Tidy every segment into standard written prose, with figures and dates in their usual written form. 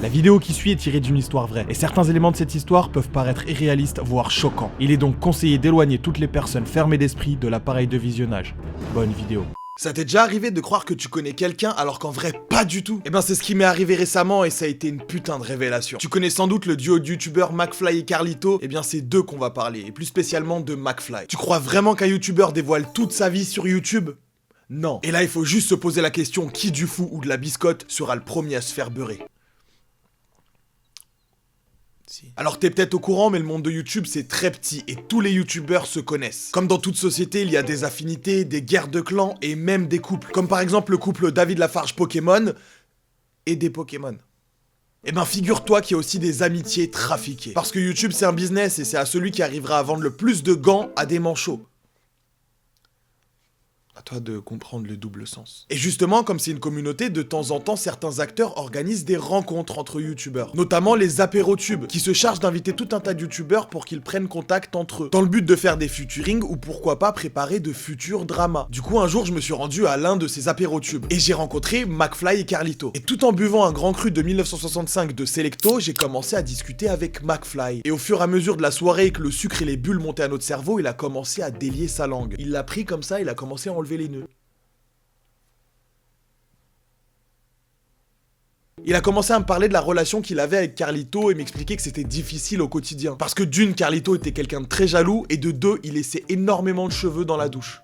La vidéo qui suit est tirée d'une histoire vraie, et certains éléments de cette histoire peuvent paraître irréalistes, voire choquants. Il est donc conseillé d'éloigner toutes les personnes fermées d'esprit de l'appareil de visionnage. Bonne vidéo. Ça t'est déjà arrivé de croire que tu connais quelqu'un alors qu'en vrai pas du tout? Eh ben c'est ce qui m'est arrivé récemment et ça a été une putain de révélation. Tu connais sans doute le duo de youtubeurs McFly et Carlito? Eh bien c'est d'eux qu'on va parler, et plus spécialement de McFly. Tu crois vraiment qu'un youtubeur dévoile toute sa vie sur YouTube? Non. Et là il faut juste se poser la question, qui du fou ou de la biscotte sera le premier à se faire beurrer? Alors t'es peut-être au courant, mais le monde de YouTube c'est très petit et tous les youtubeurs se connaissent. Comme dans toute société, il y a des affinités, des guerres de clans et même des couples. Comme par exemple le couple David Lafarge Pokémon et des Pokémon. Eh ben figure-toi qu'il y a aussi des amitiés trafiquées. Parce que YouTube c'est un business et c'est à celui qui arrivera à vendre le plus de gants à des manchots. À toi de comprendre le double sens. Et justement, comme c'est une communauté, de temps en temps, certains acteurs organisent des rencontres entre youtubeurs. Notamment les apérotubes, qui se chargent d'inviter tout un tas de youtubeurs pour qu'ils prennent contact entre eux. Dans le but de faire des featuring ou pourquoi pas préparer de futurs dramas. Du coup, un jour, je me suis rendu à l'un de ces apérotubes. Et j'ai rencontré McFly et Carlito. Et tout en buvant un grand cru de 1965 de Selecto, j'ai commencé à discuter avec McFly. Et au fur et à mesure de la soirée et que le sucre et les bulles montaient à notre cerveau, il a commencé à délier sa langue. Il l'a pris comme ça, il a commencé à enlever les nœuds. Il a commencé à me parler de la relation qu'il avait avec Carlito et m'expliquer que c'était difficile au quotidien. Parce que d'une, Carlito était quelqu'un de très jaloux et de deux, il laissait énormément de cheveux dans la douche.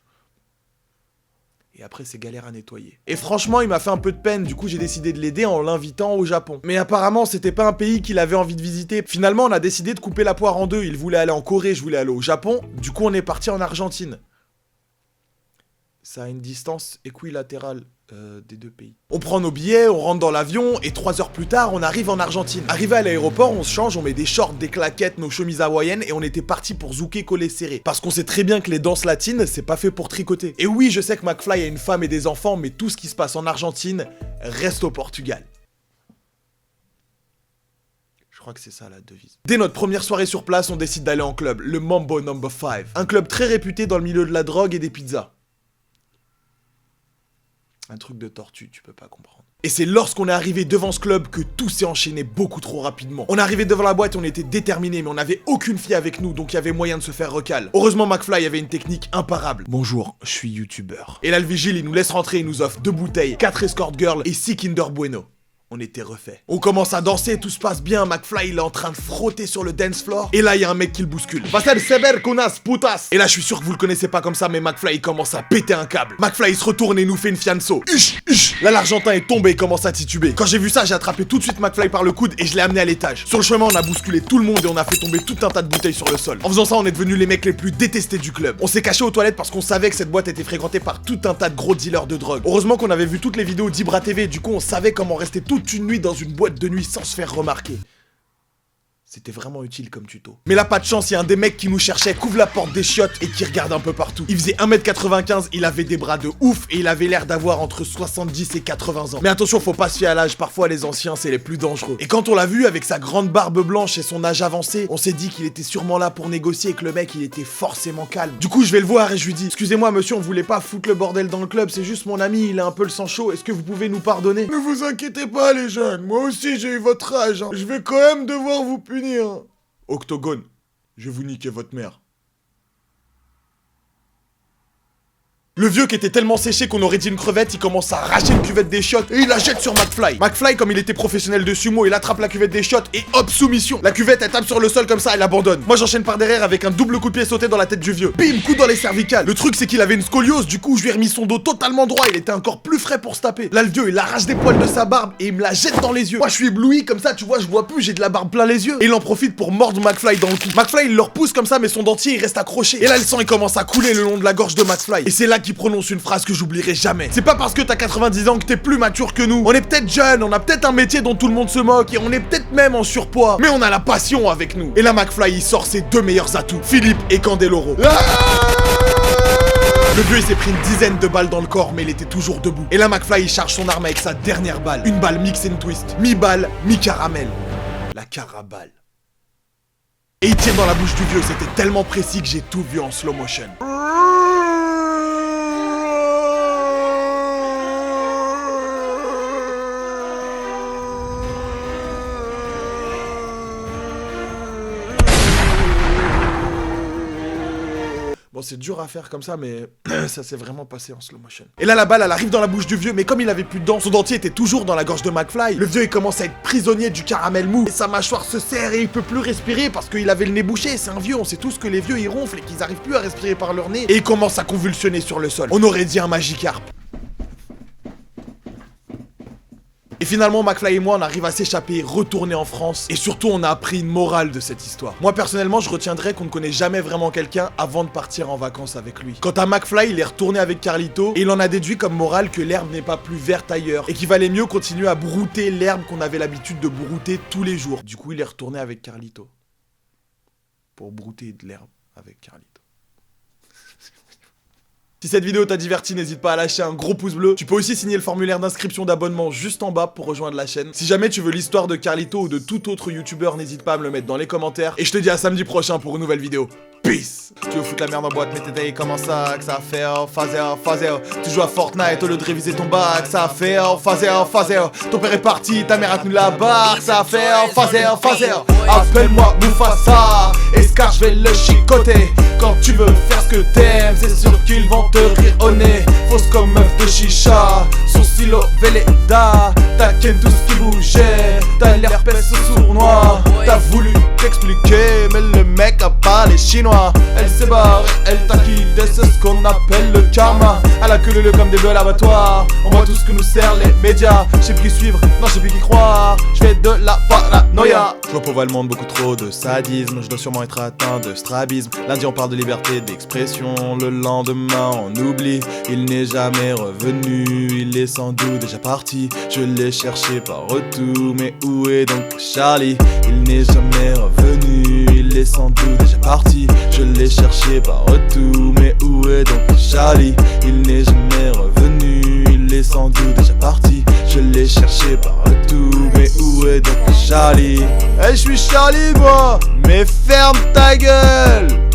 Et après, c'est galère à nettoyer. Et franchement, il m'a fait un peu de peine, du coup j'ai décidé de l'aider en l'invitant au Japon. Mais apparemment, c'était pas un pays qu'il avait envie de visiter. Finalement, on a décidé de couper la poire en deux. Il voulait aller en Corée, je voulais aller au Japon. Du coup, on est parti en Argentine. Ça a une distance équilatérale des deux pays. On prend nos billets, on rentre dans l'avion, et 3 heures plus tard, on arrive en Argentine. Arrivé à l'aéroport, on se change, on met des shorts, des claquettes, nos chemises hawaïennes, et on était parti pour zouker collé serré. Parce qu'on sait très bien que les danses latines, c'est pas fait pour tricoter. Et oui, je sais que McFly a une femme et des enfants, mais tout ce qui se passe en Argentine reste au Portugal. Je crois que c'est ça la devise. Dès notre première soirée sur place, on décide d'aller en club, le Mambo No. 5. Un club très réputé dans le milieu de la drogue et des pizzas. Un truc de tortue, tu peux pas comprendre. Et c'est lorsqu'on est arrivé devant ce club que tout s'est enchaîné beaucoup trop rapidement. On est arrivé devant la boîte et on était déterminés, mais on n'avait aucune fille avec nous, donc il y avait moyen de se faire recal. Heureusement, McFly avait une technique imparable. Bonjour, je suis youtubeur. Et là, le vigile, il nous laisse rentrer, il nous offre 2 bouteilles, 4 escort girls et 6 Kinder Bueno. On était refait. On commence à danser, tout se passe bien, McFly il est en train de frotter sur le dance floor. Et là il y a un mec qui le bouscule. Va ser sever kunas putas. Et là je suis sûr que vous le connaissez pas comme ça, mais McFly il commence à péter un câble. McFly il se retourne et nous fait une fianso. Là l'argentin est tombé et commence à tituber. Quand j'ai vu ça, j'ai attrapé tout de suite McFly par le coude et je l'ai amené à l'étage. Sur le chemin on a bousculé tout le monde et on a fait tomber tout un tas de bouteilles sur le sol. En faisant ça on est devenus les mecs les plus détestés du club. On s'est caché aux toilettes parce qu'on savait que cette boîte était fréquentée par tout un tas de gros dealers de drogue. Heureusement qu'on avait vu toutes les vidéos d'Ibra TV, du coup on savait comment rester toute une nuit dans une boîte de nuit sans se faire remarquer. C'était vraiment utile comme tuto. Mais là, pas de chance, il y a un des mecs qui nous cherchait, couvre la porte des chiottes et qui regarde un peu partout. Il faisait 1m95, il avait des bras de ouf et il avait l'air d'avoir entre 70 et 80 ans. Mais attention, faut pas se fier à l'âge, parfois les anciens, c'est les plus dangereux. Et quand on l'a vu avec sa grande barbe blanche et son âge avancé, on s'est dit qu'il était sûrement là pour négocier et que le mec, il était forcément calme. Du coup, je vais le voir et je lui dis, excusez-moi monsieur, on voulait pas foutre le bordel dans le club, c'est juste mon ami, il a un peu le sang chaud, est-ce que vous pouvez nous pardonner? Ne vous inquiétez pas les jeunes, moi aussi j'ai eu votre âge, hein. Je vais quand même devoir vous punir. Octogone, je vais vous niquer votre mère. Le vieux qui était tellement séché qu'on aurait dit une crevette, il commence à arracher une cuvette des chiottes et il la jette sur McFly. McFly, comme il était professionnel de sumo, il attrape la cuvette des chiottes et hop, soumission. La cuvette, elle tape sur le sol comme ça, elle abandonne. Moi, j'enchaîne par derrière avec un double coup de pied sauté dans la tête du vieux. Bim, coup dans les cervicales. Le truc, c'est qu'il avait une scoliose, du coup, je lui ai remis son dos totalement droit, il était encore plus frais pour se taper. Là, le vieux, il arrache des poils de sa barbe et il me la jette dans les yeux. Moi, je suis ébloui comme ça, tu vois, je vois plus, j'ai de la barbe plein les yeux. Et il en profite pour mordre McFly dans le cul. McFly, il le repousse comme ça, mais son dentier, il reste accroché. Et là, le sang, il commence à couler le long de la gorge de McFly. Et c'est là qu'il prononce une phrase que j'oublierai jamais. C'est pas parce que t'as 90 ans que t'es plus mature que nous. On est peut-être jeunes, on a peut-être un métier dont tout le monde se moque et on est peut-être même en surpoids. Mais on a la passion avec nous. Et là, McFly, il sort ses 2 meilleurs atouts, Philippe et Candeloro. Le vieux il s'est pris une dizaine de balles dans le corps mais il était toujours debout. Et là McFly il charge son arme avec sa dernière balle. Une balle mix and twist. Mi-balle, mi-caramel. La carabale. Et il tire dans la bouche du vieux, c'était tellement précis que j'ai tout vu en slow motion. Bon, c'est dur à faire comme ça, mais ça s'est vraiment passé en slow motion. Et là, la balle, elle arrive dans la bouche du vieux, mais comme il avait plus de dents, son dentier était toujours dans la gorge de McFly. Le vieux, il commence à être prisonnier du caramel mou. Et sa mâchoire se serre et il peut plus respirer parce qu'il avait le nez bouché. C'est un vieux, on sait tous que les vieux, ils ronflent et qu'ils arrivent plus à respirer par leur nez. Et il commence à convulsionner sur le sol. On aurait dit un Magikarp. Et finalement, McFly et moi, on arrive à s'échapper, retourner en France. Et surtout, on a appris une morale de cette histoire. Moi, personnellement, je retiendrai qu'on ne connaît jamais vraiment quelqu'un avant de partir en vacances avec lui. Quant à McFly, il est retourné avec Carlito. Et il en a déduit comme morale que l'herbe n'est pas plus verte ailleurs. Et qu'il valait mieux continuer à brouter l'herbe qu'on avait l'habitude de brouter tous les jours. Du coup, il est retourné avec Carlito. Pour brouter de l'herbe avec Carlito. Si cette vidéo t'a diverti, n'hésite pas à lâcher un gros pouce bleu. Tu peux aussi signer le formulaire d'inscription d'abonnement juste en bas pour rejoindre la chaîne. Si jamais tu veux l'histoire de Carlito ou de tout autre youtubeur, n'hésite pas à me le mettre dans les commentaires. Et je te dis à samedi prochain pour une nouvelle vidéo. Peace. Tu veux foutre la merde en boîte, mais t'es comment ça, que ça a fait, phaser. Tu joues à Fortnite au lieu de réviser ton bac, ça a fait, phaser. Ton père est parti, ta mère a tenu la barre, ça a fait, phaser. Appelle-moi Mufasa, Escar, je vais le chicoter. Quand tu veux faire ce que t'aimes, c'est sûr qu'ils vont te rire au nez. Fausse comme meuf de chicha, sourcil au Véleda. T'as ken tout ce qui bougeait, t'as l'herpès sournois. T'as voulu t'expliquer, mais le mec a parlé chinois. Elle s'est barrée, elle t'a quitté, c'est ce qu'on appelle le karma. Elle a que le comme des bœufs à l'abattoir. On voit tout ce que nous servent les médias. Je sais plus qui suivre, non je sais plus qui croire. Je fais de la paranoïa. Je vois pour le monde beaucoup trop de sadisme. Je dois sûrement être atteint de strabisme. Lundi on parle de liberté d'expression. Le lendemain on oublie. Il n'est jamais revenu. Il est sans doute déjà parti. Je l'ai cherché partout. Mais où est donc Charlie? Il n'est jamais revenu. Il est sans doute déjà parti. Je l'ai cherché partout. Mais où est donc Charlie? Il n'est jamais revenu. Il est sans doute déjà parti. Je l'ai cherché partout. Mais où est donc Charlie? Je suis Charlie moi. Mais ferme ta gueule.